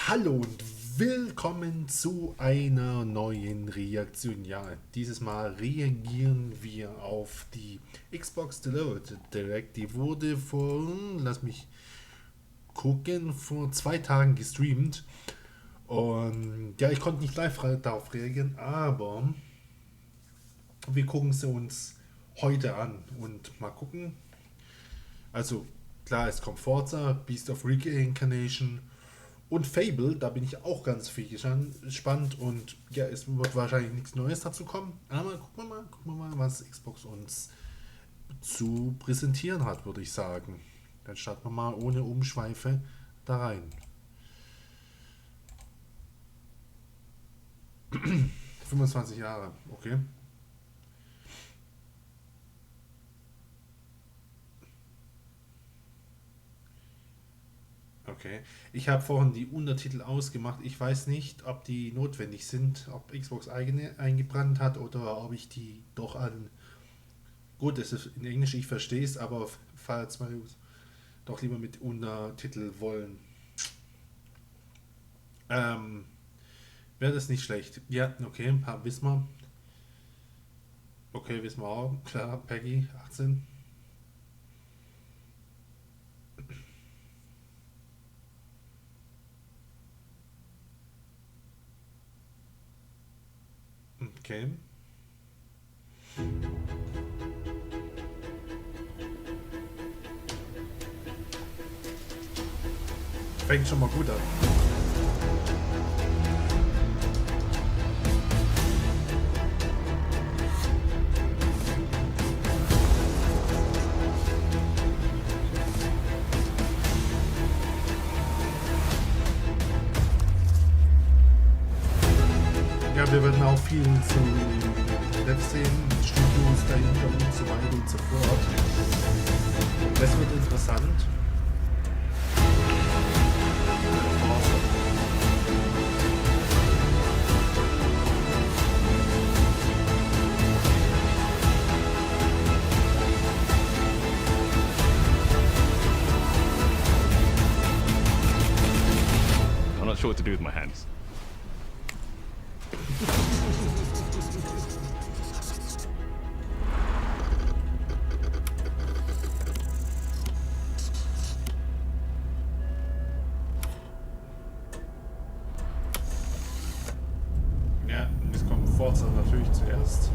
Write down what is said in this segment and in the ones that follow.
Hallo und willkommen zu einer neuen Reaktion. Ja, dieses Mal reagieren wir auf die Xbox Delivered Direct. Die wurde lass mich gucken, vor 2 Tagen gestreamt. Und ja, ich konnte nicht live darauf reagieren, aber wir gucken sie uns heute an und mal gucken. Also klar, es kommt Forza, Beast of Reincarnation und Fable, da bin ich auch ganz viel gespannt und ja, es wird wahrscheinlich nichts Neues dazu kommen, aber gucken wir mal, was Xbox uns zu präsentieren hat, würde ich sagen. Dann starten wir mal ohne Umschweife da rein. ...25 Jahre, okay. Okay. Ich habe vorhin die Untertitel ausgemacht. Ich weiß nicht, ob die notwendig sind, ob Xbox eigene eingebrannt hat oder ob ich die doch an... Gut, es ist in Englisch, ich verstehe es, aber falls wir doch lieber mit Untertitel wollen. Wäre das nicht schlecht. Ja, okay, wissen wir. Okay, wissen wir auch. Klar, Peggy, 18. Okay. Fängt schon mal gut an. Ja, wir werden auch viel zu Devs sehen, Studios dahinter und so weiter und so fort. Das wird interessant. I'm not sure what to do with my hands. Ja, es kommt Forza natürlich zuerst.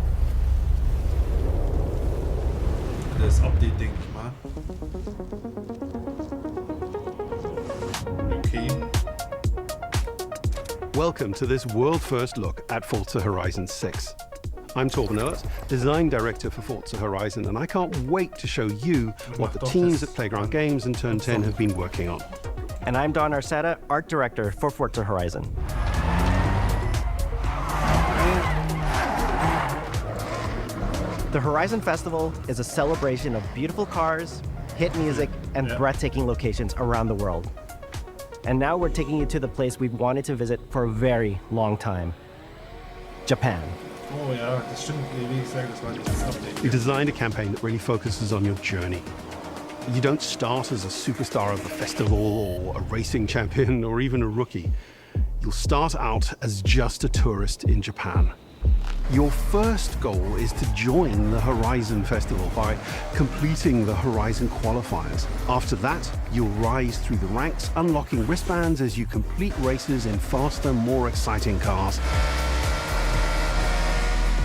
Das Update, denke ich mal. Okay. Welcome to this world-first look at Forza Horizon 6. I'm Torben, Design Director for Forza Horizon, and I can't wait to show you what the teams at Playground Games and Turn 10 have been working on. And I'm Don Arcetta, Art Director for Forza Horizon. The Horizon Festival is a celebration of beautiful cars, hit music, and breathtaking locations around the world. And now we're taking you to the place we've wanted to visit for a very long time, Japan. Oh ja, das stimmt, wie gesagt, das war dieses Update. We designed a campaign that really focuses on your journey. You don't start as a superstar of the festival or a racing champion or even a rookie. You'll start out as just a tourist in Japan. Your first goal is to join the Horizon Festival by completing the Horizon qualifiers. After that, you'll rise through the ranks, unlocking wristbands as you complete races in faster, more exciting cars.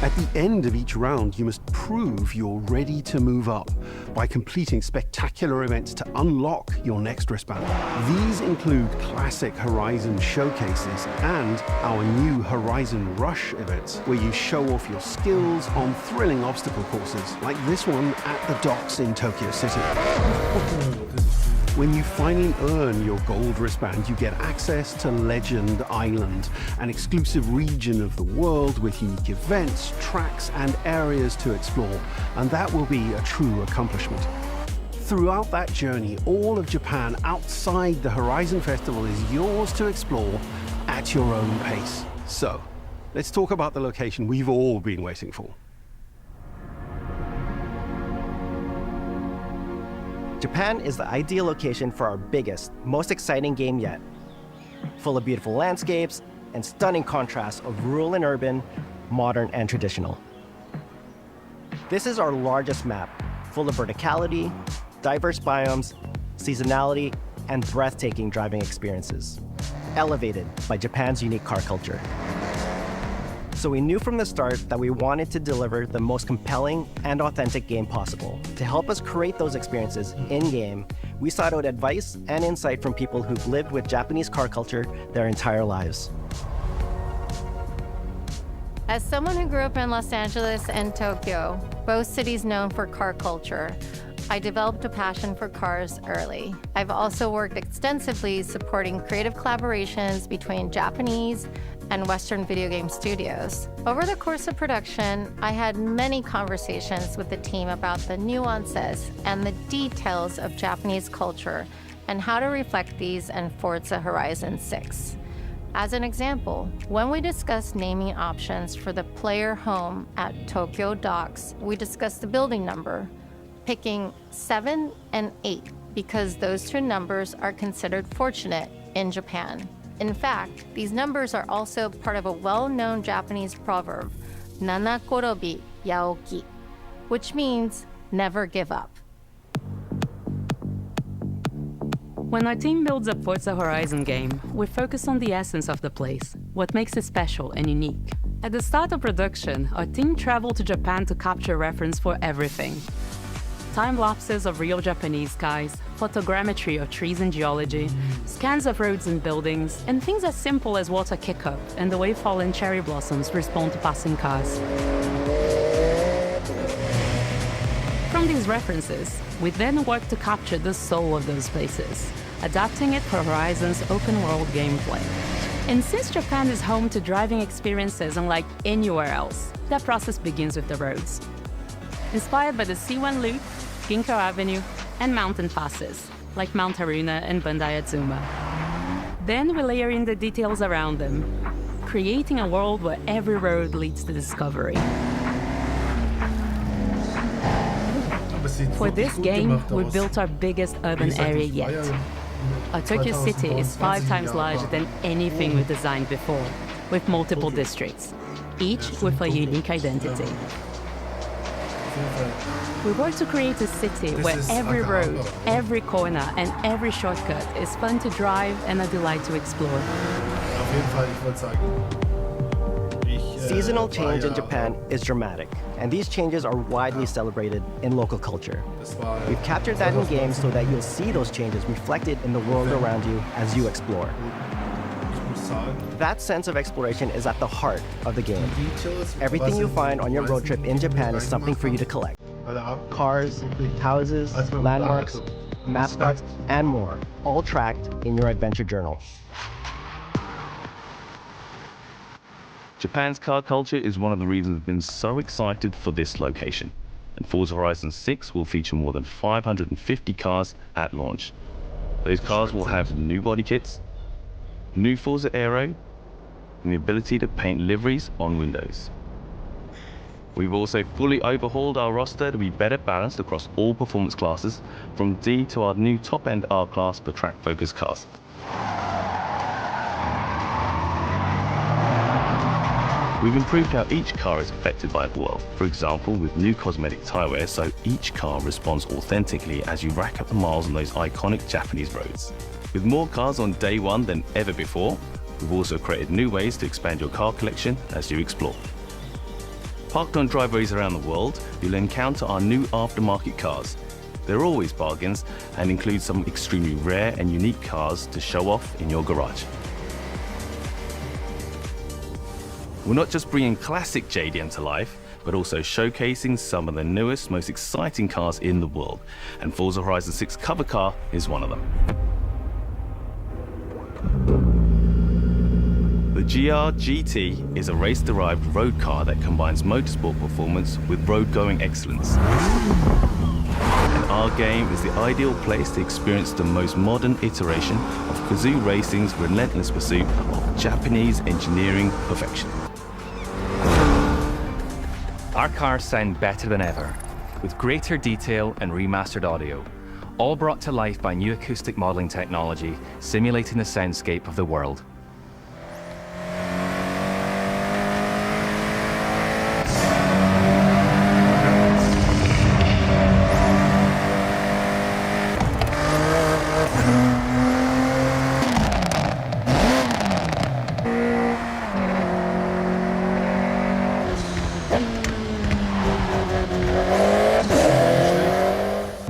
At the end of each round, you must prove you're ready to move up by completing spectacular events to unlock your next wristband. These include classic Horizon showcases and our new Horizon Rush events, where you show off your skills on thrilling obstacle courses, like this one at the docks in Tokyo City. When you finally earn your gold wristband, you get access to Legend Island, an exclusive region of the world with unique events, tracks, and areas to explore, and that will be a true accomplishment. Throughout that journey, all of Japan outside the Horizon Festival is yours to explore at your own pace. So, let's talk about the location we've all been waiting for. Japan is the ideal location for our biggest, most exciting game yet. full of beautiful landscapes and stunning contrasts of rural and urban, modern and traditional. This is our largest map, full of verticality, diverse biomes, seasonality, and breathtaking driving experiences, elevated by Japan's unique car culture. So we knew from the start that we wanted to deliver the most compelling and authentic game possible. To help us create those experiences in-game, we sought out advice and insight from people who've lived with Japanese car culture their entire lives. As someone who grew up in Los Angeles and Tokyo, both cities known for car culture, I developed a passion for cars early. I've also worked extensively supporting creative collaborations between Japanese and Western video game studios. Over the course of production, I had many conversations with the team about the nuances and the details of Japanese culture and how to reflect these in Forza Horizon 6. As an example, when we discussed naming options for the player home at Tokyo Docks, we discussed the building number, picking 7 and 8 because those two numbers are considered fortunate in Japan. In fact, these numbers are also part of a well-known Japanese proverb, Nana Korobi Yaoki, which means never give up. When our team builds a Forza Horizon game, we focus on the essence of the place, what makes it special and unique. At the start of production, our team traveled to Japan to capture reference for everything. Time lapses of real Japanese skies, photogrammetry of trees and geology, scans of roads and buildings, and things as simple as water kick-up and the way fallen cherry blossoms respond to passing cars. From these references, we then work to capture the soul of those places, adapting it for Horizon's open-world gameplay. And since Japan is home to driving experiences unlike anywhere else, that process begins with the roads. Inspired by the C1 Loop, Ginkgo Avenue, and mountain passes, like Mount Haruna and Bandai Atsuma. Then we layer in the details around them, creating a world where every road leads to discovery. For this game, we built our biggest urban area yet. Our Tokyo city is 5 times larger than anything we've designed before, with multiple districts, each with a unique identity. We work to create a city where every road, every corner, and every shortcut is fun to drive and a delight to explore. Seasonal change in Japan is dramatic, and these changes are widely celebrated in local culture. We've captured that in games so that you'll see those changes reflected in the world around you as you explore. That sense of exploration is at the heart of the game. Everything you find on your road trip in Japan is something for you to collect. Cars, houses, landmarks, mascots, and more, all tracked in your adventure journal. Japan's car culture is one of the reasons we've been so excited for this location. And Forza Horizon 6 will feature more than 550 cars at launch. Those cars will have new body kits, new Forza Aero, and the ability to paint liveries on windows. We've also fully overhauled our roster to be better balanced across all performance classes, from D to our new top-end R-Class for track-focused cars. We've improved how each car is affected by the world, for example with new cosmetic tyre wear so each car responds authentically as you rack up the miles on those iconic Japanese roads. With more cars on day one than ever before, we've also created new ways to expand your car collection as you explore. Parked on driveways around the world, you'll encounter our new aftermarket cars. They're always bargains and include some extremely rare and unique cars to show off in your garage. We're not just bringing classic JDM to life, but also showcasing some of the newest, most exciting cars in the world, and Forza Horizon 6 cover car is one of them. The GR GT is a race-derived road car that combines motorsport performance with road-going excellence. And our game is the ideal place to experience the most modern iteration of Kazoo Racing's relentless pursuit of Japanese engineering perfection. Our cars sound better than ever, with greater detail and remastered audio, all brought to life by new acoustic modeling technology, simulating the soundscape of the world.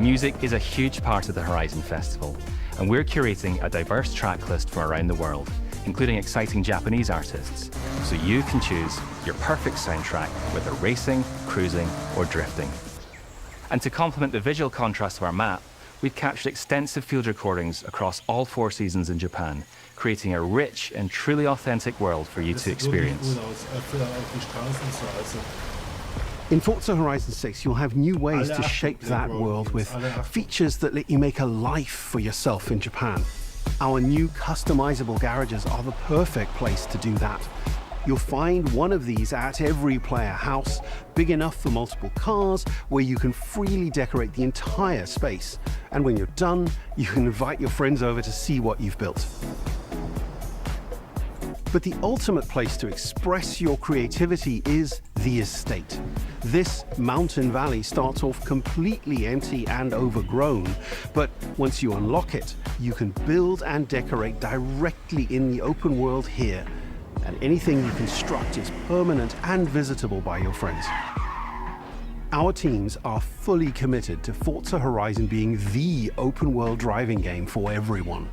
Music is a huge part of the Horizon Festival, and we're curating a diverse track list from around the world, including exciting Japanese artists, so you can choose your perfect soundtrack, whether racing, cruising, or drifting. And to complement the visual contrast of our map, we've captured extensive field recordings across all 4 seasons in Japan, creating a rich and truly authentic world for you to experience. In Forza Horizon 6, you'll have new ways to shape that world with features that let you make a life for yourself in Japan. Our new customizable garages are the perfect place to do that. You'll find one of these at every player house, big enough for multiple cars, where you can freely decorate the entire space. And when you're done, you can invite your friends over to see what you've built. But the ultimate place to express your creativity is the estate. This mountain valley starts off completely empty and overgrown, but once you unlock it, you can build and decorate directly in the open world here, and anything you construct is permanent and visitable by your friends. Our teams are fully committed to Forza Horizon being the open world driving game for everyone.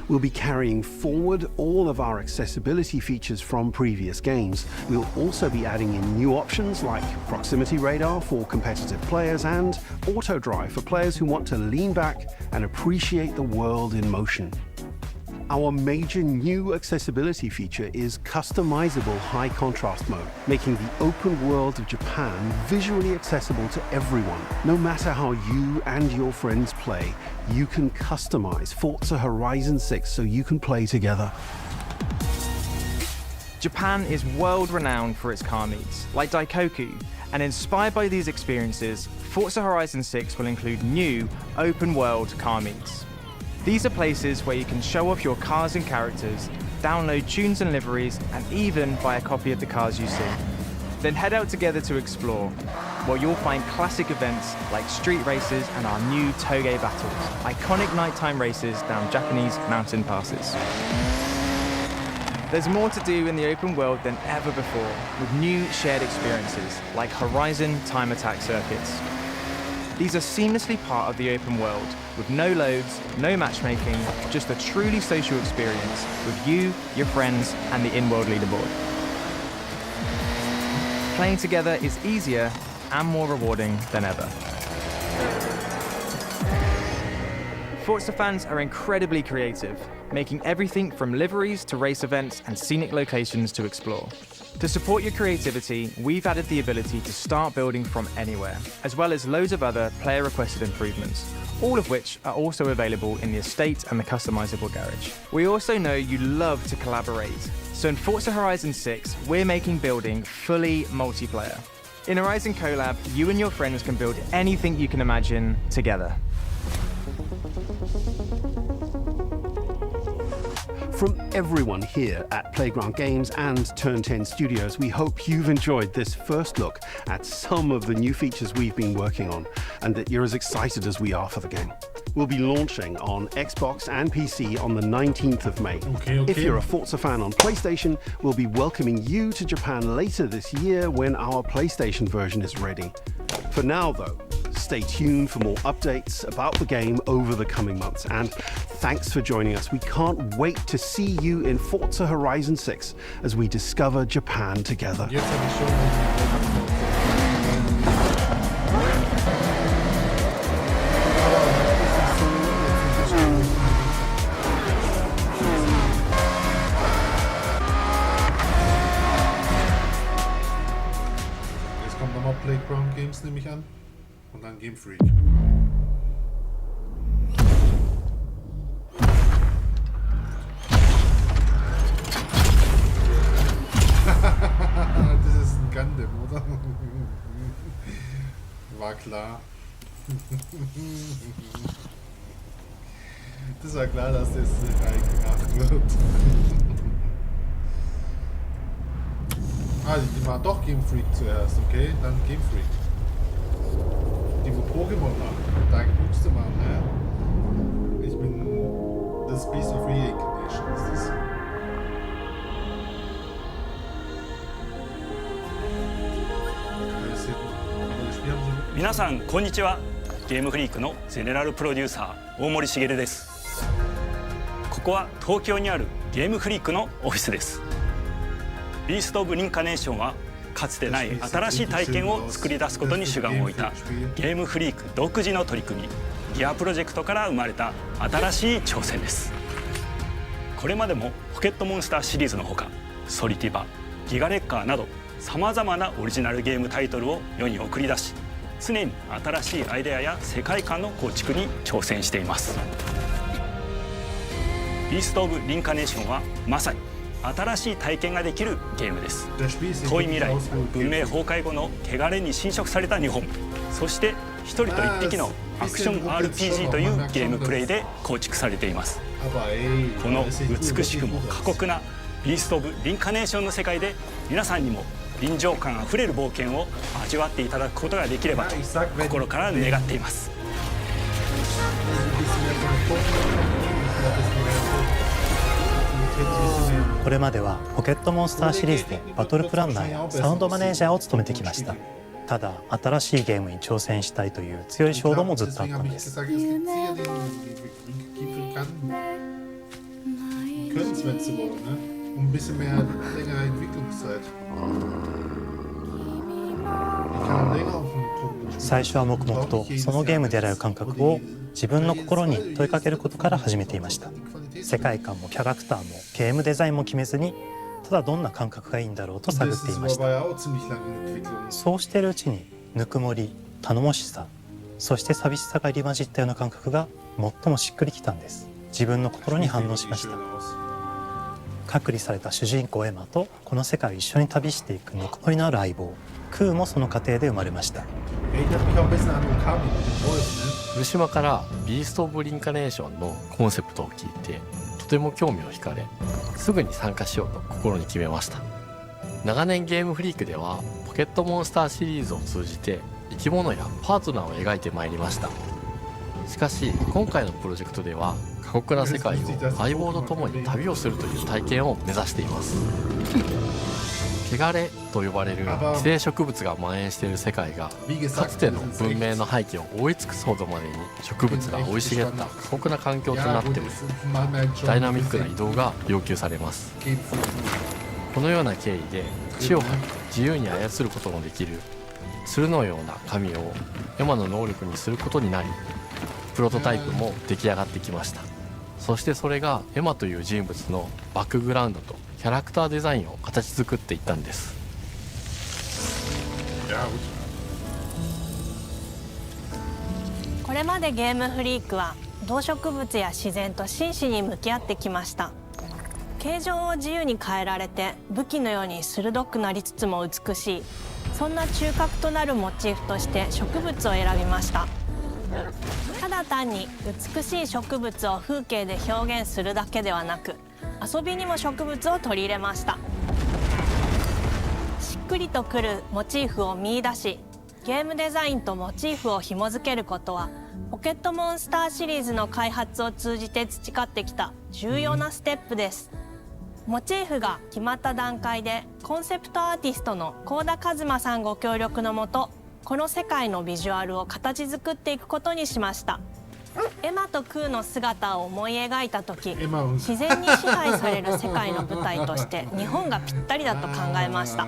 We'll be carrying forward all of our accessibility features from previous games. We'll also be adding in new options like proximity radar for competitive players and auto drive for players who want to lean back and appreciate the world in motion. Our major new accessibility feature is customizable high contrast mode, making the open world of Japan visually accessible to everyone. No matter how you and your friends play, you can customize Forza Horizon 6 so you can play together. Japan is world-renowned for its car meets, like Daikoku, and inspired by these experiences, Forza Horizon 6 will include new open-world car meets. These are places where you can show off your cars and characters, download tunes and liveries, and even buy a copy of the cars you see. Then head out together to explore, where you'll find classic events like street races and our new Toge battles, iconic nighttime races down Japanese mountain passes. There's more to do in the open world than ever before, with new shared experiences like Horizon time attack circuits. These are seamlessly part of the open world, with no loads, no matchmaking, just a truly social experience with you, your friends, and the in-world leaderboard. Playing together is easier and more rewarding than ever. Forza fans are incredibly creative, making everything from liveries to race events and scenic locations to explore. To support your creativity, we've added the ability to start building from anywhere, as well as loads of other player-requested improvements, all of which are also available in the estate and the customizable garage. We also know you love to collaborate, so in Forza Horizon 6, we're making building fully multiplayer. In Horizon Collab, you and your friends can build anything you can imagine together. From everyone here at Playground Games and Turn 10 Studios, we hope you've enjoyed this first look at some of the new features we've been working on, and that you're as excited as we are for the game. We'll be launching on Xbox and PC on the 19th of May. If you're a Forza fan on PlayStation, we'll be welcoming you to Japan later this year when our PlayStation version is ready. For now, though, stay tuned for more updates about the game over the coming months. And thanks for joining us. We can't wait to see you in Forza Horizon 6 as we discover Japan together. Jetzt kommt nochmal Playground Games, nehme ich an. Und dann Game Freak. Das ist ein Gundam, oder? War klar. Das war klar, dass das reingemacht wird. Ah, die waren doch Game Freak zuerst, okay? Dann Game Freak. Die wo Pokémon machen. Da guckst du mal, ne? Ich bin das Beast of Reincarnation, ist das. 皆さんこんにちは。ゲームフリークのゼネラルプロデューサー大森茂です。ここは東京にあるゲームフリークのオフィスです。ビースト・オブ・リンカネーションはかつてない新しい体験を作り出すことに主眼を置いたゲームフリーク独自の取り組みギアプロジェクトから生まれた新しい挑戦です。これまでもポケットモンスターシリーズのほかソリティバ、ギガレッカーなどさまざまなオリジナルゲームタイトルを世に送り出し常に新しいアイデアや世界観の構築に挑戦しています。ビースト・オブ・リンカネーションはまさに新しい体験ができるゲームです。遠い未来、文明崩壊後の汚れに侵食された日本、そして一人と一匹のアクション RPG というゲームプレイで構築されています。この美しくも過酷なビースト・オブ・リンカネーションの世界で皆さんにも臨場感あふれる冒険を味わっていただくことができればと心から願っています。これまではポケットモンスターシリーズでバトルプランナーやサウンドマネージャーを務めてきました。ただ新しいゲームに挑戦したいという強い衝動もずっとあったんです。最初は黙々とそのゲームである感覚を自分の心に問いかけることから始めていました。世界観もキャラクターもゲームデザインも決めずにただどんな感覚がいいんだろうと探っていました。そうしているうちにぬくもり、頼もしさ、そして寂しさが入り混じったような感覚が最もしっくりきたんです。自分の心に反応しました。隔離された主人公エマとこの世界を一緒に旅していくぬくもりのある相棒クーもその過程で生まれました。福島からビースト・オブ・リンカネーションのコンセプトを聞いてとても興味を惹かれすぐに参加しようと心に決めました。長年ゲームフリークではポケットモンスターシリーズを通じて生き物やパートナーを描いてまいりました。しかし今回のプロジェクトでは過酷な世界を相棒と共に旅をするという体験を目指しています。汚れと呼ばれる寄生植物が蔓延している世界がかつての文明の廃棄を覆い尽くすほどまでに植物が生い茂った過酷な環境となっておりダイナミックな移動が要求されます。このような経緯で地を這い自由に操ることもできる鶴のような神をエマの能力にすることになりプロトタイプも出来上がってきました。そしてそれがエマという人物のバックグラウンドとキャラクターデザインを形作っていったんです。これまでゲームフリークは動植物や自然と真摯に向き合ってきました。形状を自由に変えられて武器のように鋭くなりつつも美しい、そんな中核となるモチーフとして植物を選びました。ただ単に美しい植物を風景で表現するだけではなく遊びにも植物を取り入れました。しっくりとくるモチーフを見出しゲームデザインとモチーフを紐付けることはポケットモンスターシリーズの開発を通じて培ってきた重要なステップです。モチーフが決まった段階でコンセプトアーティストの幸田一馬さんご協力のもとこの世界のビジュアルを形作っていくことにしました。エマとクーの姿を思い描いた時自然に支配される世界の舞台として日本がぴったりだと考えました。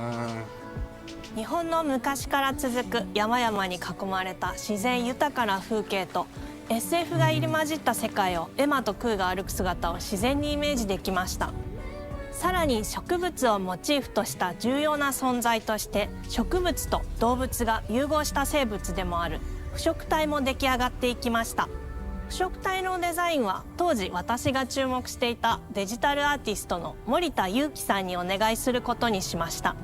日本の昔から続く山々に囲まれた自然豊かな風景と SF が入り混じった世界をエマとクーが歩く姿を自然にイメージできました。さらに植物をモチーフとした重要な存在として植物と動物が融合した生物でもある腐植体も出来上がっていきました。腐植体のデザインは当時私が注目していたデジタルアーティストの森田裕樹さんにお願いすることにしました。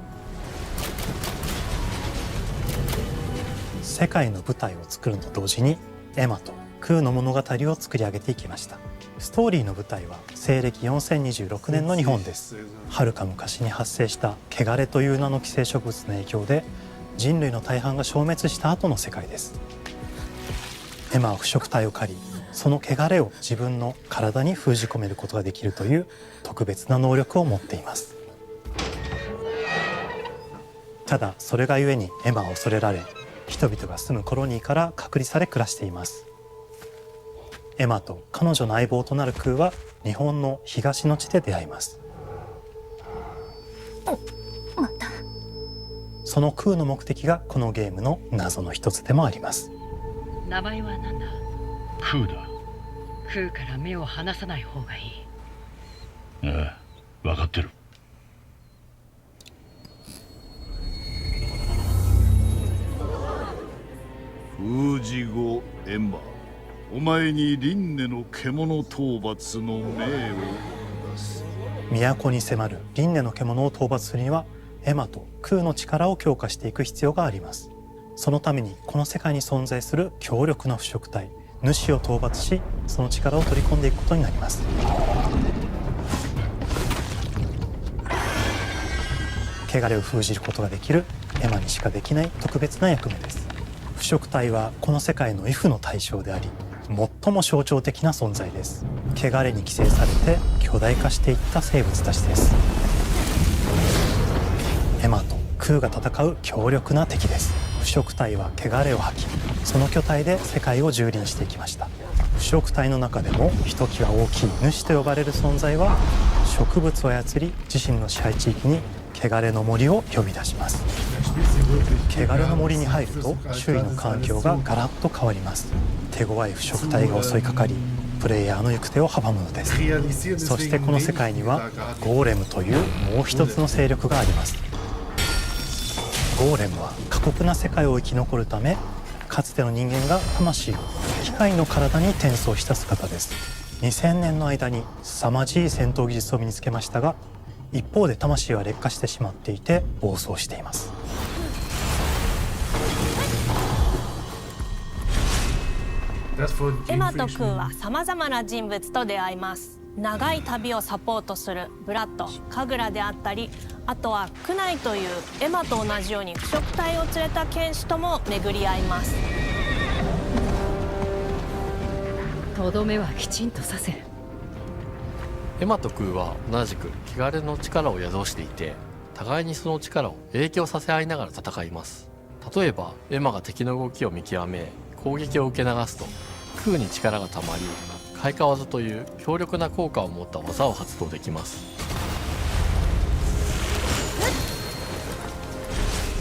世界の舞台を作ると同時にエマとクーの物語を作り上げていきました。ストーリーの舞台は西暦4026年の日本です。はるか昔に発生した汚れという名の寄生植物の影響で人類の大半が消滅した後の世界です。エマは腐食体を狩り、その汚れを自分の体に封じ込めることができるという特別な能力を持っています。ただそれがゆえにエマは恐れられ、人々が住むコロニーから隔離され暮らしています。エマと彼女の相棒となるクーは日本の東の地で出会います。また。そのクーの目的がこのゲームの謎の一つでもあります。名前は何だ？クーだ。クーから目を離さない方がいい。ああ、分かってる。封じ後エマ、お前に輪廻の獣討伐の命を下す。都に迫る輪廻の獣を討伐するにはエマとクーの力を強化していく必要があります。そのためにこの世界に存在する強力な腐食体主を討伐し、その力を取り込んでいくことになります。汚れを封じることができるエマにしかできない特別な役目です。腐食体はこの世界の畏怖の対象であり、最も象徴的な存在です。汚れに寄生されて巨大化していった生物たちです。エマとクーが戦う強力な敵です。腐食体は汚れを吐き、その巨体で世界を蹂躙していきました。腐食体の中でもひときわ大きい主と呼ばれる存在は、植物を操り自身の支配地域に汚れの森を呼び出します。汚れの森に入ると周囲の環境がガラッと変わります。手強い腐食体が襲いかかり、プレイヤーの行く手を阻むのです。そしてこの世界にはゴーレムというもう一つの勢力があります。ゴーレムは過酷な世界を生き残るため、かつての人間が魂を機械の体に転送した姿です。2000年の間に凄まじい戦闘技術を身につけましたが、一方で魂は劣化してしまっていて暴走しています。エマとクーはさまざまな人物と出会います。長い旅をサポートするブラッド、カグラであったり、あとはクナイというエマと同じように腐食体を連れた剣士とも巡り合います。とどめはきちんとさせる。エマとクーは同じく汚れの力を宿していて、互いにその力を影響させ合いながら戦います。例えばエマが敵の動きを見極め攻撃を受け流すと、クーに力がたまり開花技という強力な効果を持った技を発動できます。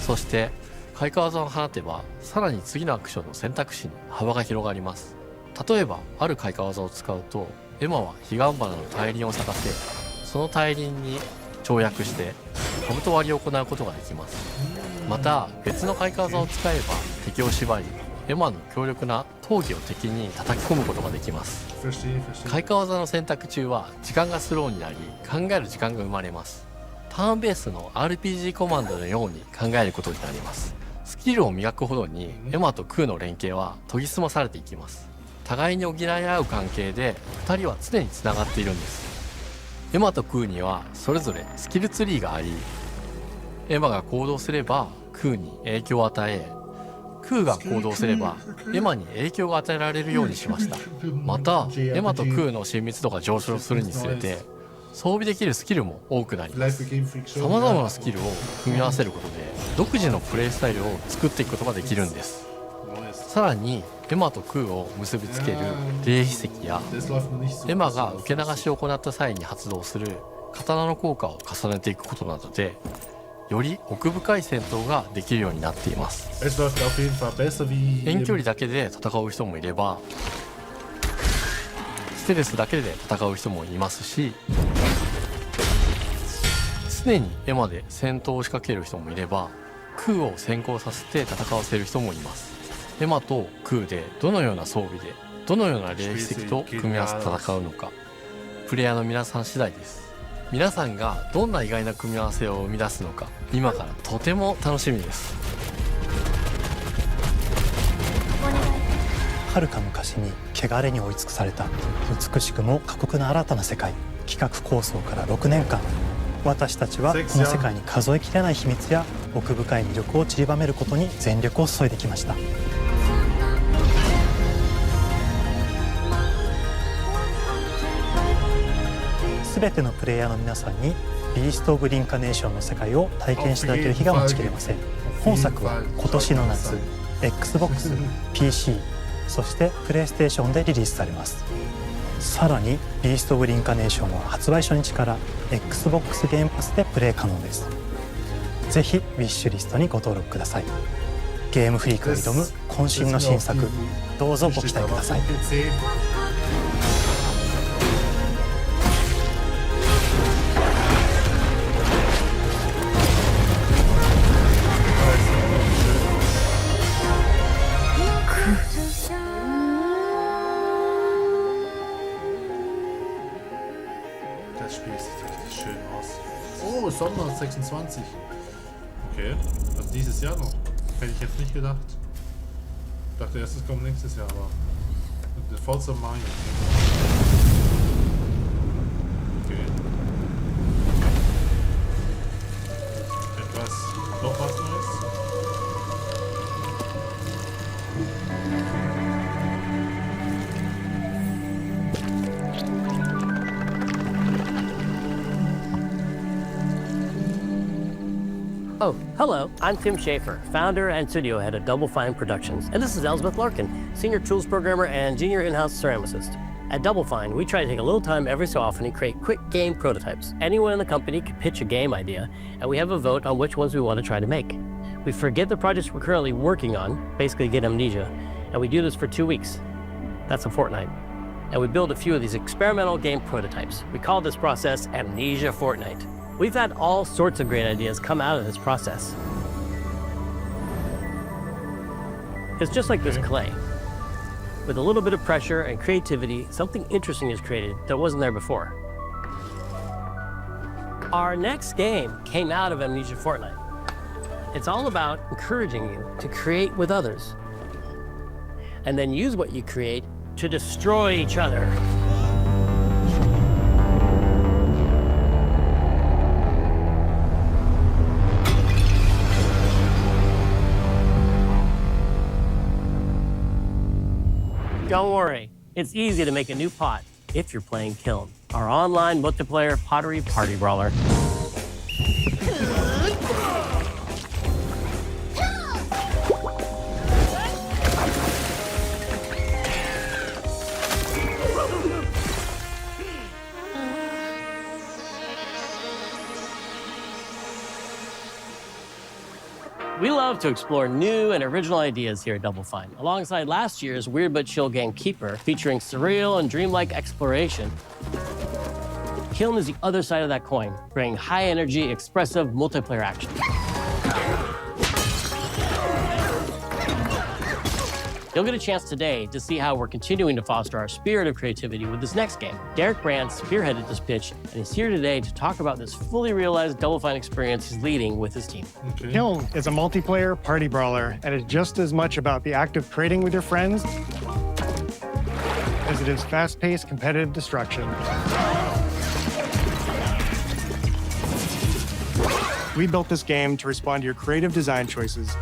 そして開花技を放てば、さらに次のアクションの選択肢に幅が広がります。例えばある開花技を使うと、エマは彼岸花の大輪を咲かせ、その大輪に跳躍して兜割りを行うことができます。また別の開花技を使えば敵を縛り、エマの強力な闘技を敵に叩き込むことができます。開花技の選択中は時間がスローになり、考える時間が生まれます。ターンベースの RPG コマンドのように考えることになります。スキルを磨くほどにエマとクーの連携は研ぎ澄まされていきます。互いに補い合う関係で2人は常につながっているんです。エマとクーにはそれぞれスキルツリーがあり、エマが行動すればクーに影響を与え、クーが行動すればエマに影響が与えられるようにしました。またエマとクーの親密度が上昇するにつれて装備できるスキルも多くなります。さまざまなスキルを組み合わせることで独自のプレイスタイルを作っていくことができるんです。さらにエマとクーを結びつける霊秘石や、エマが受け流しを行った際に発動する刀の効果を重ねていくことなどで、より奥深い戦闘ができるようになっています。遠距離だけで戦う人もいれば、ステルスだけで戦う人もいますし、常にエマで戦闘を仕掛ける人もいれば、クーを先行させて戦わせる人もいます。エマとクーでどのような装備でどのような霊秘石と組み合わせて戦うのか、プレイヤーの皆さん次第です。皆さんがどんな意外な組み合わせを生み出すのか、今からとても楽しみです。はるか昔に汚れに追い尽くされた美しくも過酷な新たな世界。企画構想から6年間、私たちはこの世界に数えきれない秘密や奥深い魅力を散りばめることに全力を注いできました。すべてのプレイヤーの皆さんにビースト・オブ・リンカネーションの世界を体験していただける日が待ちきれません。本作は今年の夏 XBOX、PC、そしてプレイステーションでリリースされます。さらにビースト・オブ・リンカネーションは発売初日から XBOX ゲームパスでプレイ可能です。ぜひウィッシュリストにご登録ください。ゲームフリークが挑む渾身の新作、どうぞご期待ください。Das Spiel sieht richtig schön aus. Oh, Sommer 26. Okay, also dieses Jahr noch. Hätte ich jetzt nicht gedacht. Ich dachte erst, es kommt nächstes Jahr, aber Forza Meinen. Okay. Noch was Neues? Oh, hello, I'm Tim Schafer, founder and studio head of Double Fine Productions, and this is Elizabeth Larkin, senior tools programmer and junior in-house ceramicist. At Double Fine, we try to take a little time every so often and create quick game prototypes. Anyone in the company can pitch a game idea, and we have a vote on which ones we want to try to make. We forget the projects we're currently working on, basically get amnesia, and we do this for 2 weeks. That's a fortnight. And we build a few of these experimental game prototypes. We call this process Amnesia Fortnight. We've had all sorts of great ideas come out of this process. It's just like this clay. With a little bit of pressure and creativity, something interesting is created that wasn't there before. Our next game came out of Amnesia Fortnight. It's all about encouraging you to create with others, and then use what you create to destroy each other. Don't worry, it's easy to make a new pot if you're playing Kiln, our online multiplayer pottery party brawler. We love to explore new and original ideas here at Double Fine, alongside last year's Weird But Chill game Keeper, featuring surreal and dreamlike exploration. Kiln is the other side of that coin, bringing high-energy, expressive multiplayer action. You'll get a chance today to see how we're continuing to foster our spirit of creativity with this next game. Derek Brand spearheaded this pitch, and he's here today to talk about this fully realized Double Fine experience he's leading with his team. Okay. Kiln is a multiplayer party brawler, and it's just as much about the act of trading with your friends as it is fast-paced competitive destruction. We built this game to respond to your creative design choices,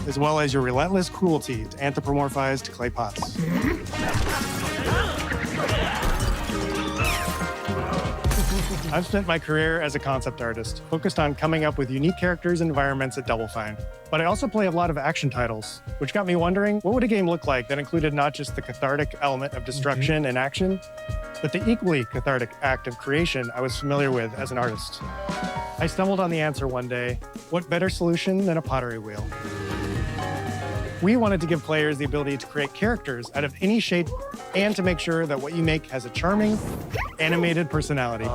as well as your relentless cruelty to anthropomorphized clay pots. I've spent my career as a concept artist, focused on coming up with unique characters and environments at Double Fine. But I also play a lot of action titles, which got me wondering, what would a game look like that included not just the cathartic element of destruction and action, but the equally cathartic act of creation I was familiar with as an artist? I stumbled on the answer one day: what better solution than a pottery wheel? We wanted to give players the ability to create characters out of any shape and to make sure that what you make has a charming, animated personality.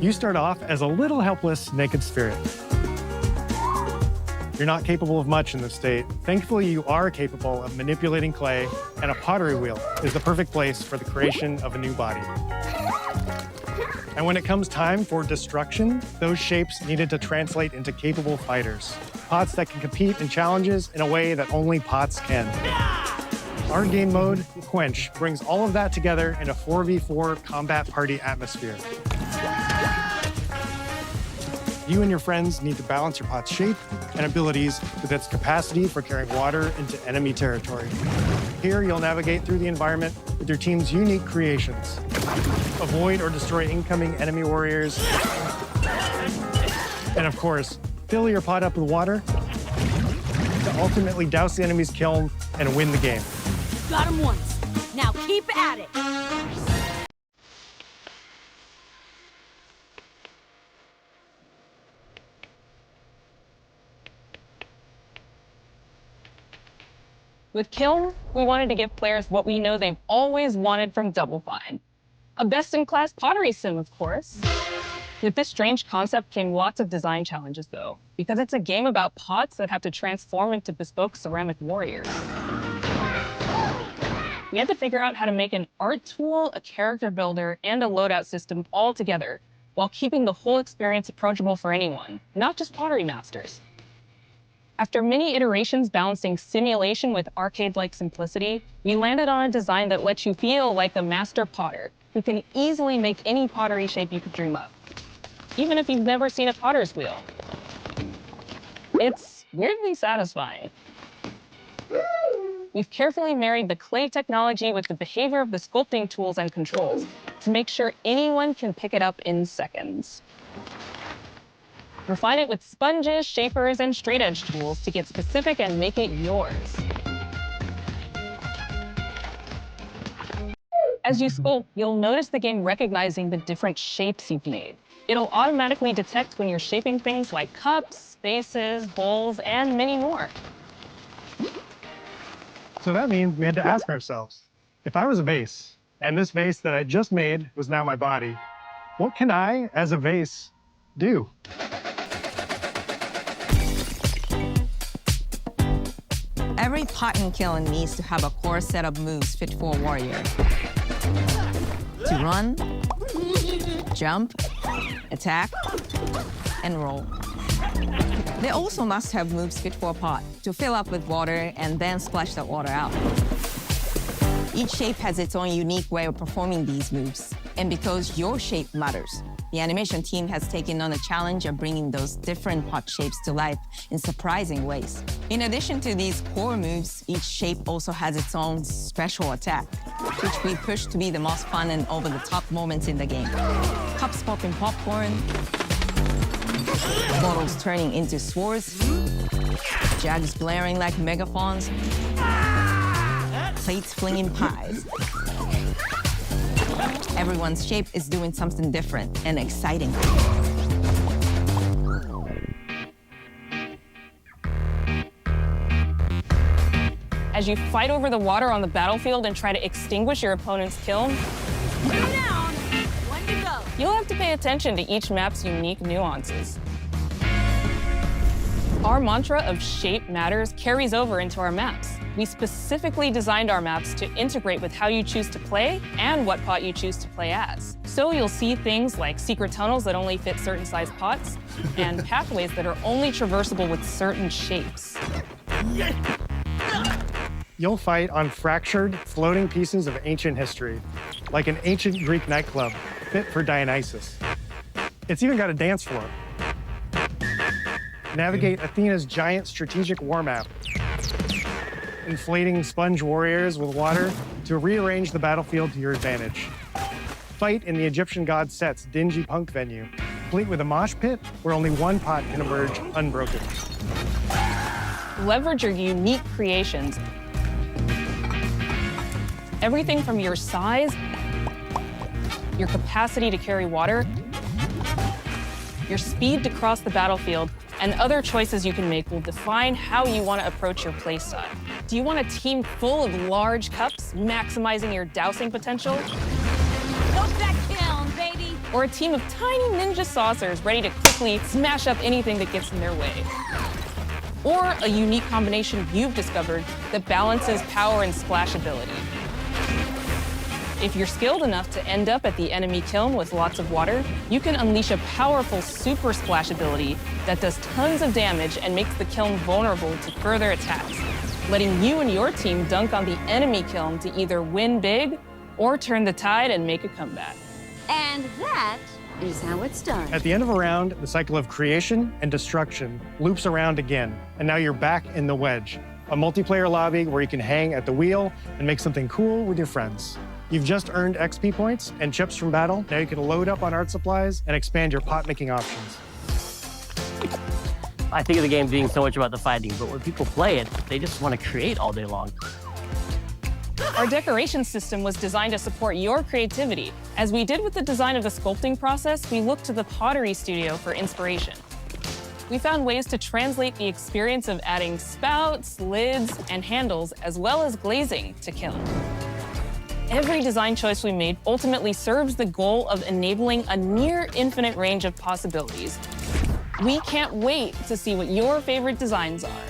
You start off as a little helpless, naked spirit. You're not capable of much in this state. Thankfully, you are capable of manipulating clay, and a pottery wheel is the perfect place for the creation of a new body. And when it comes time for destruction, those shapes needed to translate into capable fighters. Pots that can compete in challenges in a way that only pots can. Our game mode, Quench, brings all of that together in a 4v4 combat party atmosphere. You and your friends need to balance your pot's shape and abilities with its capacity for carrying water into enemy territory. Here, you'll navigate through the environment with your team's unique creations. Avoid or destroy incoming enemy warriors. And of course, fill your pot up with water to ultimately douse the enemy's kiln and win the game. Got him once. Now keep at it. With Kiln, we wanted to give players what we know they've always wanted from Double Fine. A best-in-class pottery sim, of course. With this strange concept came lots of design challenges, though, because it's a game about pots that have to transform into bespoke ceramic warriors. We had to figure out how to make an art tool, a character builder, and a loadout system all together, while keeping the whole experience approachable for anyone, not just pottery masters. After many iterations balancing simulation with arcade-like simplicity, we landed on a design that lets you feel like a master potter who can easily make any pottery shape you could dream up, even if you've never seen a potter's wheel. It's weirdly satisfying. We've carefully married the clay technology with the behavior of the sculpting tools and controls to make sure anyone can pick it up in seconds. Refine it with sponges, shapers, and straight edge tools to get specific and make it yours. As you sculpt, you'll notice the game recognizing the different shapes you've made. It'll automatically detect when you're shaping things like cups, vases, bowls, and many more. So that means we had to ask ourselves, if I was a vase, and this vase that I just made was now my body, what can I, as a vase, do? Every pot and kiln needs to have a core set of moves fit for a warrior. To run, jump, attack, and roll. They also must have moves fit for a pot to fill up with water and then splash that water out. Each shape has its own unique way of performing these moves. And because your shape matters, the animation team has taken on the challenge of bringing those different pot shapes to life in surprising ways. In addition to these core moves, each shape also has its own special attack, which we push to be the most fun and over-the-top moments in the game. Cups popping popcorn, bottles turning into swords, jugs blaring like megaphones, plates flinging pies. Everyone's shape is doing something different and exciting. As you fight over the water on the battlefield and try to extinguish your opponent's kiln, you'll have to pay attention to each map's unique nuances. Our mantra of shape matters carries over into our maps. We specifically designed our maps to integrate with how you choose to play and what pot you choose to play as. So you'll see things like secret tunnels that only fit certain size pots and pathways that are only traversable with certain shapes. You'll fight on fractured, floating pieces of ancient history, like an ancient Greek nightclub fit for Dionysus. It's even got a dance floor. Navigate Athena's giant strategic war map, inflating sponge warriors with water to rearrange the battlefield to your advantage. Fight in the Egyptian god Set's dingy punk venue, complete with a mosh pit where only one pot can emerge unbroken. Leverage your unique creations. Everything from your size, your capacity to carry water, your speed to cross the battlefield, and other choices you can make will define how you want to approach your play style. Do you want a team full of large cups, maximizing your dousing potential? Go that kiln, baby! Or a team of tiny ninja saucers ready to quickly smash up anything that gets in their way? Or a unique combination you've discovered that balances power and splashability? If you're skilled enough to end up at the enemy kiln with lots of water, you can unleash a powerful super splash ability that does tons of damage and makes the kiln vulnerable to further attacks. letting you and your team dunk on the enemy kiln to either win big or turn the tide and make a comeback. And that is how it's done. At the end of a round, the cycle of creation and destruction loops around again, and now you're back in the wedge, a multiplayer lobby where you can hang at the wheel and make something cool with your friends. You've just earned XP points and chips from battle. Now you can load up on art supplies and expand your pot-making options. I think of the game being so much about the fighting, but when people play it, they just want to create all day long. Our decoration system was designed to support your creativity. As we did with the design of the sculpting process, we looked to the pottery studio for inspiration. We found ways to translate the experience of adding spouts, lids, and handles, as well as glazing to kiln. Every design choice we made ultimately serves the goal of enabling a near infinite range of possibilities. We can't wait to see what your favorite designs are.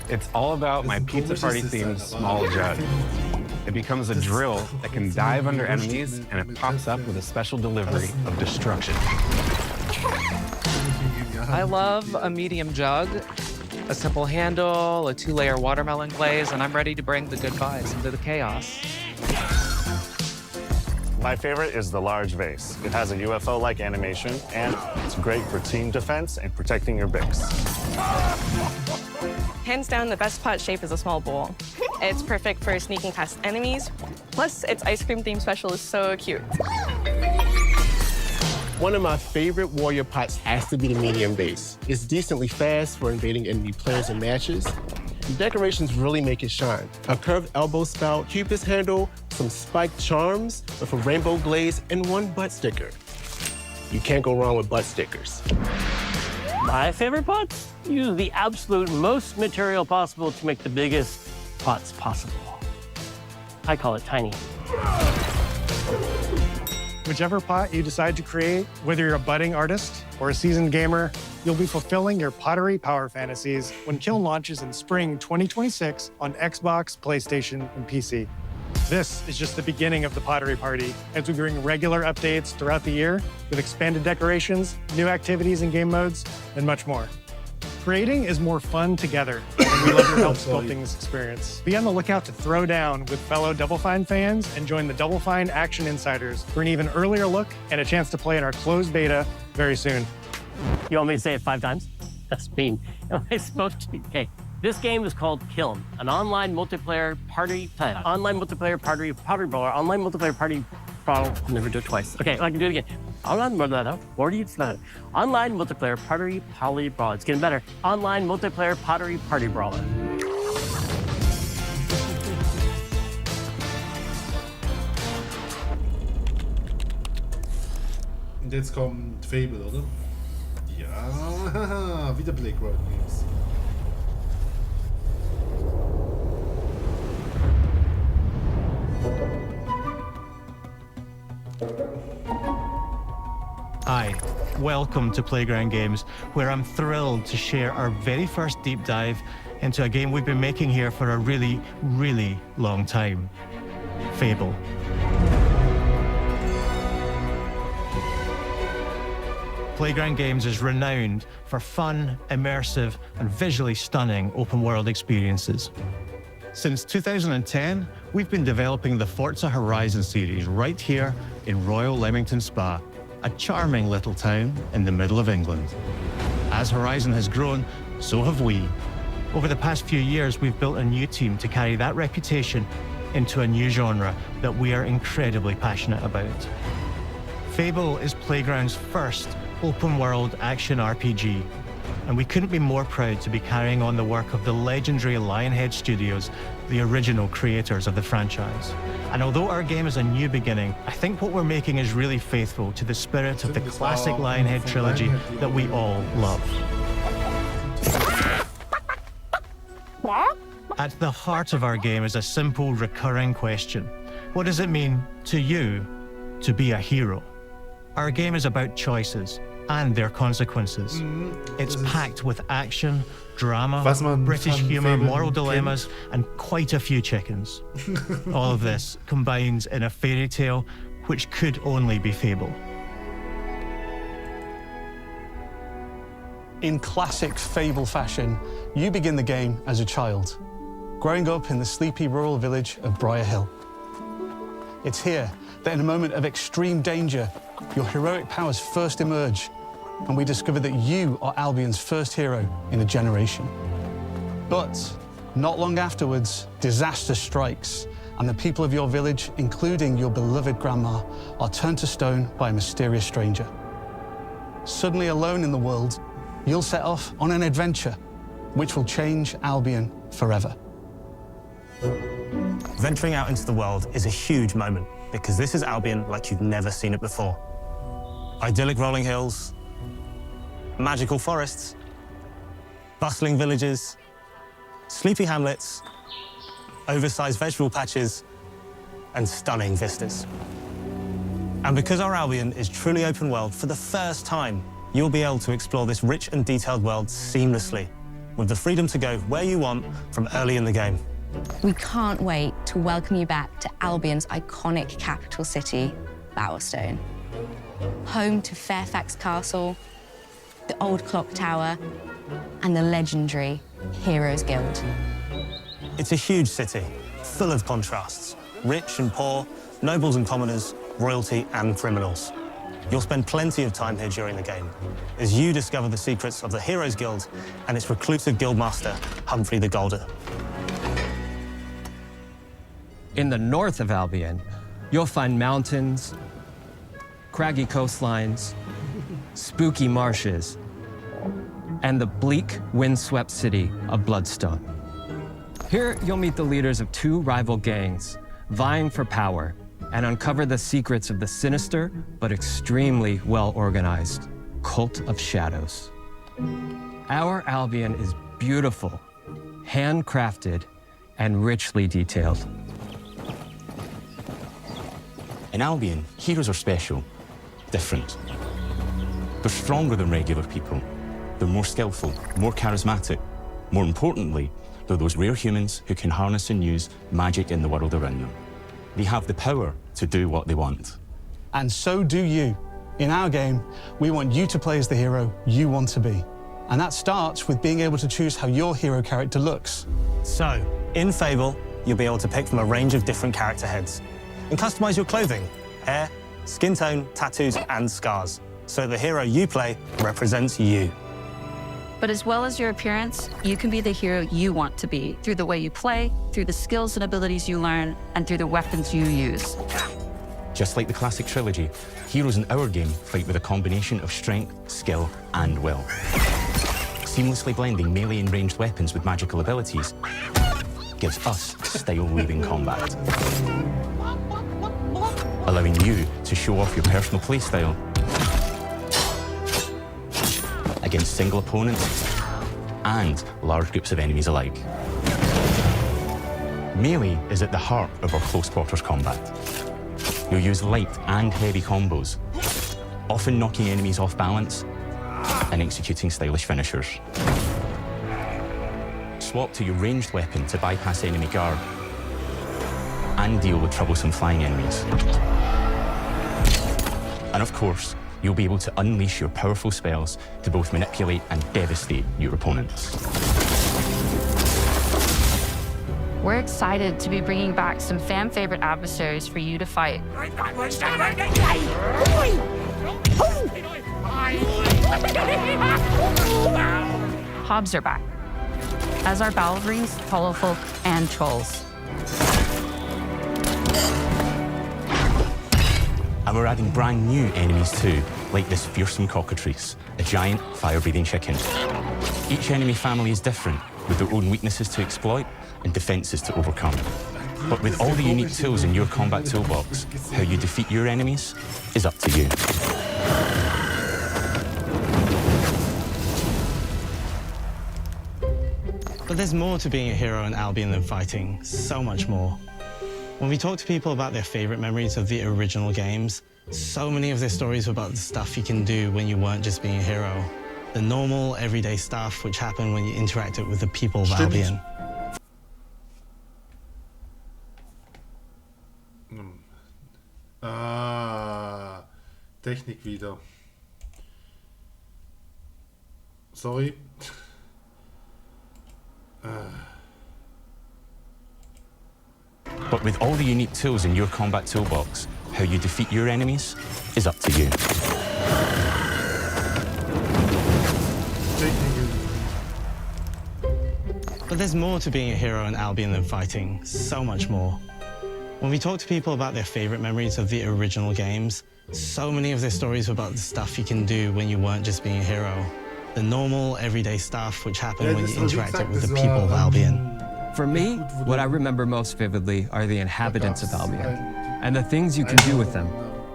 It's all about my pizza party themed small jug. It becomes a drill that can dive under enemies, and it pops up with a special delivery of destruction. I love a medium jug, a simple handle, a 2-layer watermelon glaze, and I'm ready to bring the good vibes into the chaos. My favorite is the large vase. It has a UFO-like animation, and it's great for team defense and protecting your bigs. Hands down, the best pot shape is a small bowl. It's perfect for sneaking past enemies. Plus, its ice cream theme special is so cute. One of my favorite warrior pots has to be the medium base. It's decently fast for invading enemy players and matches. The decorations really make it shine. A curved elbow spout, Cupid's handle, some spiked charms with a rainbow glaze, and one butt sticker. You can't go wrong with butt stickers. My favorite pots use the absolute most material possible to make the biggest pots possible. I call it tiny. Whichever pot you decide to create, whether you're a budding artist or a seasoned gamer, you'll be fulfilling your pottery power fantasies when Kiln launches in spring 2026 on Xbox, PlayStation, and PC. This is just the beginning of the Pottery Party as we bring regular updates throughout the year with expanded decorations, new activities and game modes, and much more. Creating is more fun together, and we love your help sculpting this experience. Be on the lookout to throw down with fellow Double Fine fans and join the Double Fine Action Insiders for an even earlier look and a chance to play in our closed beta very soon. You want me to say it 5 times? That's mean. Am I supposed to? Okay. This game is called Kiln, an online multiplayer pottery brawler, online multiplayer brawler. I'll never do it twice. Okay, I can do it again. Online multiplayer pottery brawler. It's getting better. Online multiplayer pottery party brawler. Und jetzt kommt Fable, oder? Ja, wieder Playground Games. Hi, welcome to Playground Games, where I'm thrilled to share our very first deep dive into a game we've been making here for a really, really long time. Fable. Playground Games is renowned for fun, immersive, and visually stunning open-world experiences. Since 2010, we've been developing the Forza Horizon series right here in Royal Leamington Spa, a charming little town in the middle of England. As Horizon has grown, so have we. Over the past few years, we've built a new team to carry that reputation into a new genre that we are incredibly passionate about. Fable is Playground's first open-world action RPG, and we couldn't be more proud to be carrying on the work of the legendary Lionhead Studios, the original creators of the franchise. And although our game is a new beginning, I think what we're making is really faithful to the spirit of the classic Lionhead trilogy that we all love. At the heart of our game is a simple, recurring question. What does it mean to you to be a hero? Our game is about choices and their consequences. It's packed with action, drama, British humour, moral dilemmas, and quite a few chickens. All of this combines in a fairy tale which could only be Fable. In classic Fable fashion, you begin the game as a child. growing up in the sleepy rural village of Briar Hill. It's here that in a moment of extreme danger, your heroic powers first emerge, and we discover that you are Albion's first hero in a generation. But not long afterwards, disaster strikes, and the people of your village, including your beloved grandma, are turned to stone by a mysterious stranger. Suddenly alone in the world, you'll set off on an adventure which will change Albion forever. Venturing out into the world is a huge moment because this is Albion like you've never seen it before. Idyllic rolling hills, magical forests, bustling villages, sleepy hamlets, oversized vegetable patches, and stunning vistas. And because our Albion is truly open world, for the first time, you'll be able to explore this rich and detailed world seamlessly, with the freedom to go where you want from early in the game. We can't wait to welcome you back to Albion's iconic capital city, Bowerstone. Home to Fairfax Castle, the old clock tower, and the legendary Heroes Guild. It's a huge city, full of contrasts. Rich and poor, nobles and commoners, royalty and criminals. You'll spend plenty of time here during the game as you discover the secrets of the Heroes Guild and its reclusive guildmaster, Humphrey the Golder. In the north of Albion, you'll find mountains, craggy coastlines, spooky marshes, and the bleak, windswept city of Bloodstone. Here, you'll meet the leaders of two rival gangs, vying for power, and uncover the secrets of the sinister but extremely well-organized Cult of Shadows. Our Albion is beautiful, handcrafted, and richly detailed. In Albion, heroes are special, different. They're stronger than regular people. They're more skillful, more charismatic. More importantly, they're those rare humans who can harness and use magic in the world around them. They have the power to do what they want. And so do you. In our game, we want you to play as the hero you want to be. And that starts with being able to choose how your hero character looks. So, in Fable, you'll be able to pick from a range of different character heads and customize your clothing, hair, skin tone, tattoos, and scars, so the hero you play represents you. But as well as your appearance, you can be the hero you want to be through the way you play, through the skills and abilities you learn, and through the weapons you use. Just like the classic trilogy, heroes in our game fight with a combination of strength, skill, and will. Seamlessly blending melee and ranged weapons with magical abilities gives us style-leading combat. Allowing you to show off your personal playstyle against single opponents and large groups of enemies alike. Melee is at the heart of our close quarters combat. You'll use light and heavy combos, often knocking enemies off balance and executing stylish finishers. Swap to your ranged weapon to bypass enemy guard and deal with troublesome flying enemies. And of course, you'll be able to unleash your powerful spells to both manipulate and devastate your opponents. We're excited to be bringing back some fan-favorite adversaries for you to fight. Hobbs are back, as are Balverines, Hollowfolk, and Trolls. And we're adding brand new enemies too, like this fearsome cockatrice, a giant fire-breathing chicken. Each enemy family is different, with their own weaknesses to exploit and defenses to overcome. But with all the unique tools in your combat toolbox, how you defeat your enemies is up to you. But there's more to being a hero in Albion than fighting, so much more. When we talk to people about their favorite memories of the original games, so many of their stories were about the stuff you can do when you weren't just being a hero. The normal, everyday stuff which happened when you interacted with the people of Albion. Ah, Technik wieder. Sorry. But with all the unique tools in your combat toolbox, how you defeat your enemies is up to you. But there's more to being a hero in Albion than fighting, so much more. When we talk to people about their favorite memories of the original games, so many of their stories were about the stuff you can do when you weren't just being a hero. The normal, everyday stuff which happened when you interacted with the people of Albion. For me, what I remember most vividly are the inhabitants of Albion and the things you can do with them,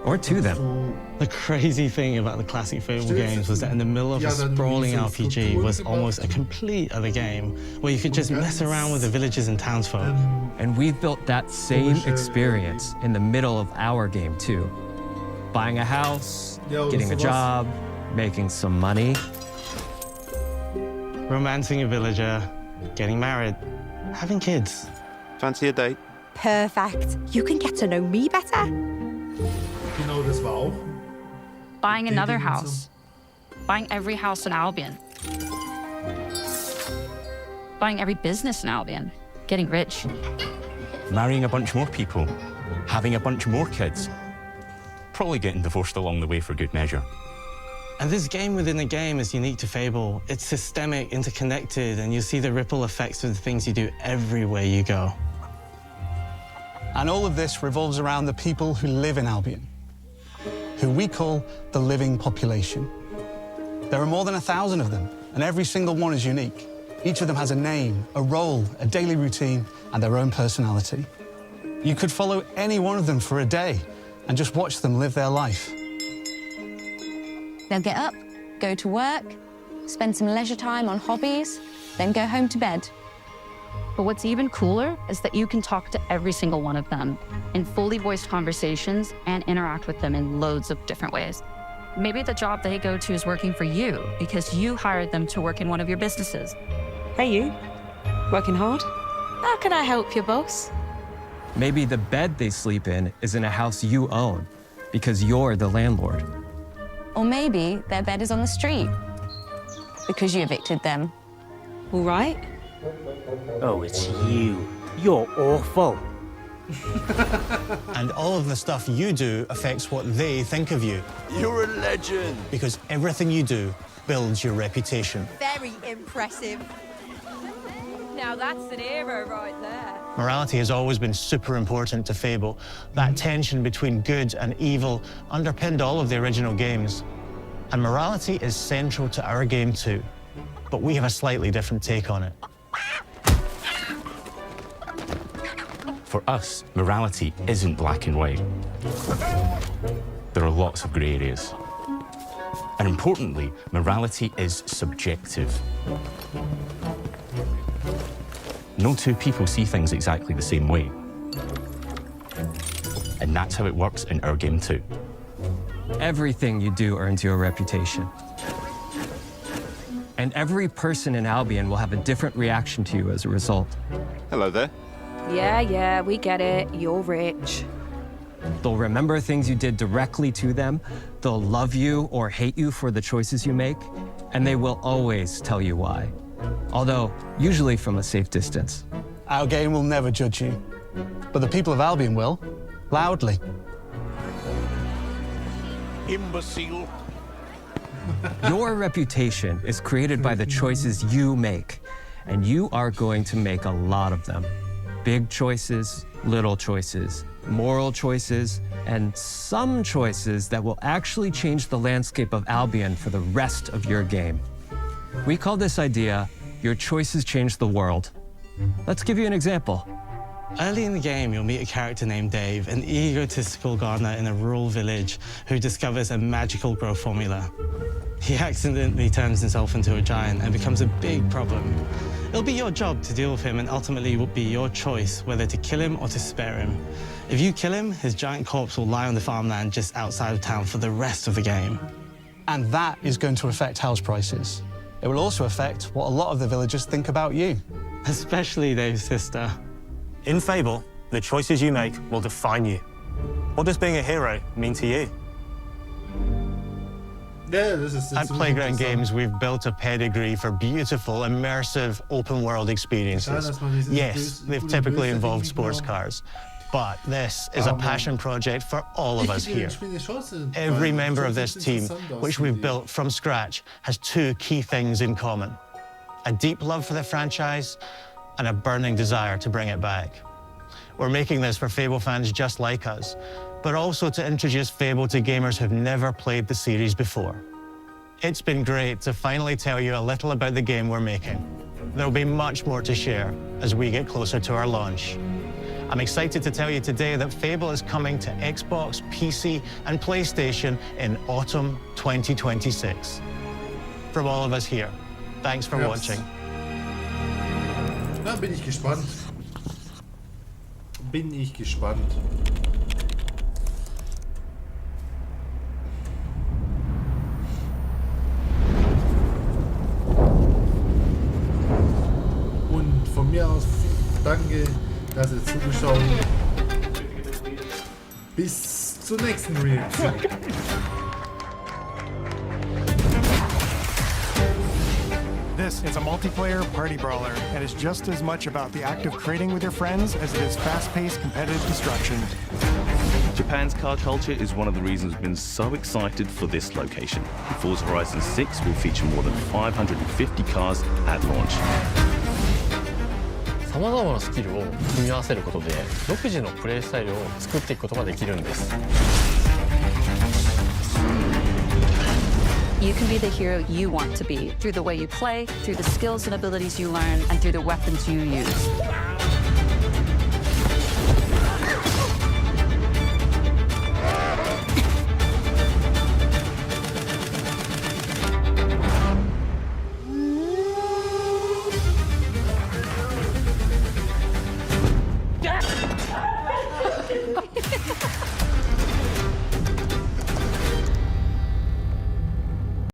or to them. The crazy thing about the classic Fable games was that in the middle of a sprawling RPG was almost a complete other game where you could just mess around with the villagers and townsfolk. And we've built that same experience in the middle of our game too. Buying a house, getting a job, making some money. Romancing a villager, getting married, having kids. Fancy a date? Perfect. You can get to know me better. Genau, das war auch. Buying another house. Buying every house in Albion. Buying every business in Albion. Getting rich. Marrying a bunch more people. Having a bunch more kids. Probably getting divorced along the way for good measure. And this game within a game is unique to Fable. It's systemic, interconnected, and you see the ripple effects of the things you do everywhere you go. And all of this revolves around the people who live in Albion, who we call the living population. There are more than 1,000 of them, and every single one is unique. Each of them has a name, a role, a daily routine, and their own personality. You could follow any one of them for a day and just watch them live their life. They'll get up, go to work, spend some leisure time on hobbies, then go home to bed. But what's even cooler is that you can talk to every single one of them in fully voiced conversations and interact with them in loads of different ways. Maybe the job they go to is working for you because you hired them to work in one of your businesses. Hey, you. Working hard? How can I help you, boss? Maybe the bed they sleep in is in a house you own because you're the landlord. Or maybe their bed is on the street because you evicted them. All right. Oh, it's you. You're awful. And all of the stuff you do affects what they think of you. You're a legend. Because everything you do builds your reputation. Very impressive. Now that's an hero right there. Morality has always been super important to Fable. That tension between good and evil underpinned all of the original games. And morality is central to our game too. But we have a slightly different take on it. For us, morality isn't black and white. There are lots of grey areas. And importantly, morality is subjective. No two people see things exactly the same way. And that's how it works in our game too. Everything you do earns you a reputation. And every person in Albion will have a different reaction to you as a result. Hello there. Yeah, we get it. You're rich. They'll remember things you did directly to them, they'll love you or hate you for the choices you make, and they will always tell you why. Although, usually from a safe distance. Our game will never judge you, but the people of Albion will, loudly. Imbecile. Your reputation is created by the choices you make, and you are going to make a lot of them. Big choices, little choices, moral choices, and some choices that will actually change the landscape of Albion for the rest of your game. We call this idea, your choices change the world. Let's give you an example. Early in the game, you'll meet a character named Dave, an egotistical gardener in a rural village who discovers a magical growth formula. He accidentally turns himself into a giant and becomes a big problem. It'll be your job to deal with him, and ultimately it will be your choice whether to kill him or to spare him. If you kill him, his giant corpse will lie on the farmland just outside of town for the rest of the game. And that is going to affect house prices. It will also affect what a lot of the villagers think about you. Especially Dave's sister. In Fable, the choices you make will define you. What does being a hero mean to you? At Playground Games, we've built a pedigree for beautiful, immersive, open-world experiences. Yes, they've typically involved sports cars, but this is a passion project for all of us here. Every member of this team, which we've built from scratch, has two key things in common: a deep love for the franchise and a burning desire to bring it back. We're making this for Fable fans just like us, but also to introduce Fable to gamers who've never played the series before. It's been great to finally tell you a little about the game we're making. There'll be much more to share as we get closer to our launch. I'm excited to tell you today that Fable is coming to Xbox, PC, and PlayStation in autumn 2026. From all of us here, thanks for watching. Na, bin ich gespannt. Bin ich gespannt. Und von mir aus danke, dass ihr zugeschaut. Bis zur nächsten Reaktion. This is a multiplayer party brawler and is just as much about the act of trading with your friends as it is fast-paced competitive destruction. Japan's car culture is one of the reasons we've been so excited for this location. Forza Horizon 6 will feature more than 550 cars at launch. さまざまなスキルを組み合わせることで独自のプレイスタイルを作っていくことができるんです。You can be the hero you want to be through the way you play, through the skills and abilities you learn, and through the weapons you use.